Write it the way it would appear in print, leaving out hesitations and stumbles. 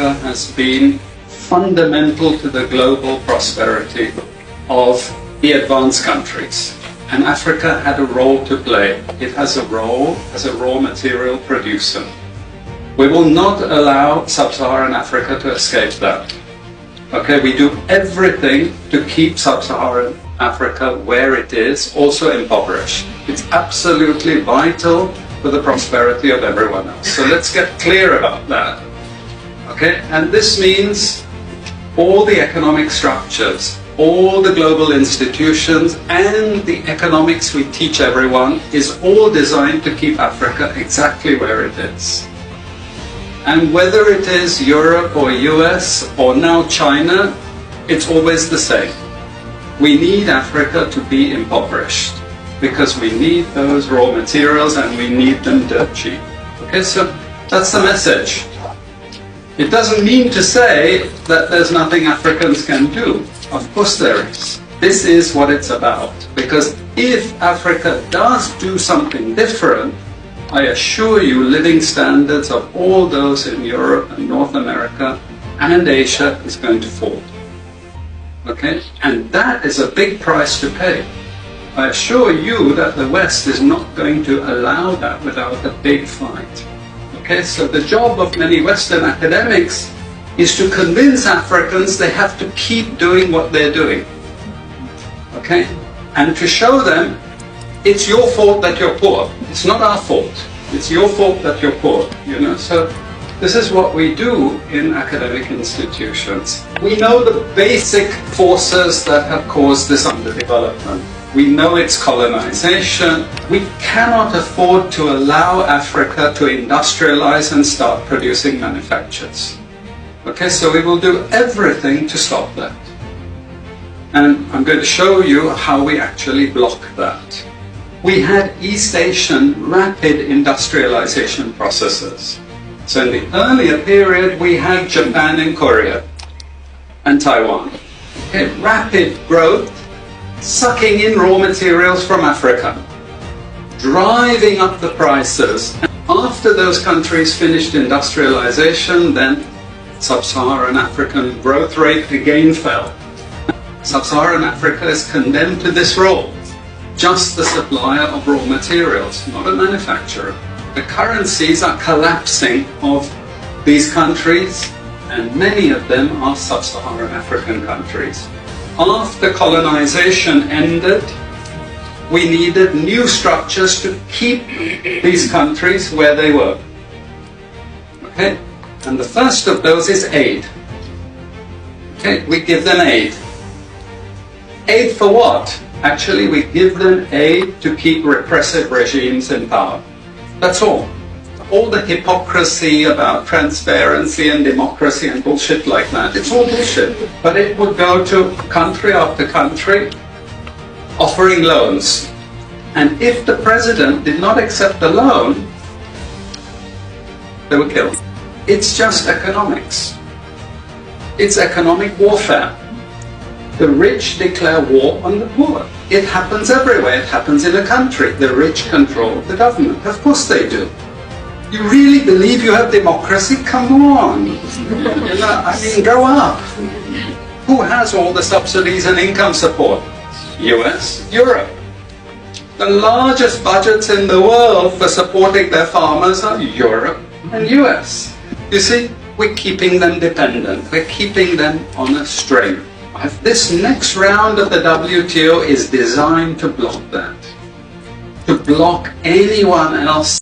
Africa has been fundamental to the global prosperity of the advanced countries. And Africa had a role to play. It has a role as a raw material producer. We will not allow sub-Saharan Africa to escape that. Okay, we do everything to keep sub-Saharan Africa where it is, also impoverished. It's absolutely vital for the prosperity of everyone else. So let's get clear about that. Okay, and this means all the economic structures, all the global institutions, and the economics we teach everyone is all designed to keep Africa exactly where it is. And whether it is Europe or US or now China, it's always the same. We need Africa to be impoverished because we need those raw materials and we need them dirt cheap. Okay, so that's the message. It doesn't mean to say that there's nothing Africans can do. Of course there is. This is what it's about. Because if Africa does do something different, I assure you living standards of all those in Europe and North America and Asia is going to fall. Okay? And that is a big price to pay. I assure you that the West is not going to allow that without a big fight. Okay, so the job of many Western academics is to convince Africans they have to keep doing what they're doing. Okay? And to show them it's your fault that you're poor. It's not our fault. It's your fault that you're poor. You know, so this is what we do in academic institutions. We know the basic forces that have caused this underdevelopment. We know it's colonization. We cannot afford to allow Africa to industrialize and start producing manufactures. Okay, so we will do everything to stop that. And I'm going to show you how we actually block that. We had East Asian rapid industrialization processes. So in the earlier period, we had Japan and Korea and Taiwan. Okay, rapid growth, sucking in raw materials from Africa, driving up the prices. And after those countries finished industrialization, then sub-Saharan African growth rate again fell. Sub-Saharan Africa is condemned to this role, just the supplier of raw materials, not a manufacturer. The currencies are collapsing of these countries, and many of them are sub-Saharan African countries. After colonization ended, we needed new structures to keep these countries where they were. Okay? And the first of those is aid. Okay? We give them aid. Aid for what? Actually, we give them aid to keep repressive regimes in power. That's all. All the hypocrisy about transparency and democracy and bullshit like that, it's all bullshit. But it would go to country after country offering loans. And if the president did not accept the loan, they were killed. It's just economics. It's economic warfare. The rich declare war on the poor. It happens everywhere. It happens in a country. The rich control the government. Of course they do. You really believe you have democracy? Come on. You know, I mean, grow up. Who has all the subsidies and income support? US, Europe. The largest budgets in the world for supporting their farmers are Europe and US. You see, we're keeping them dependent. We're keeping them on a string. This next round of the WTO is designed to block that. To block anyone else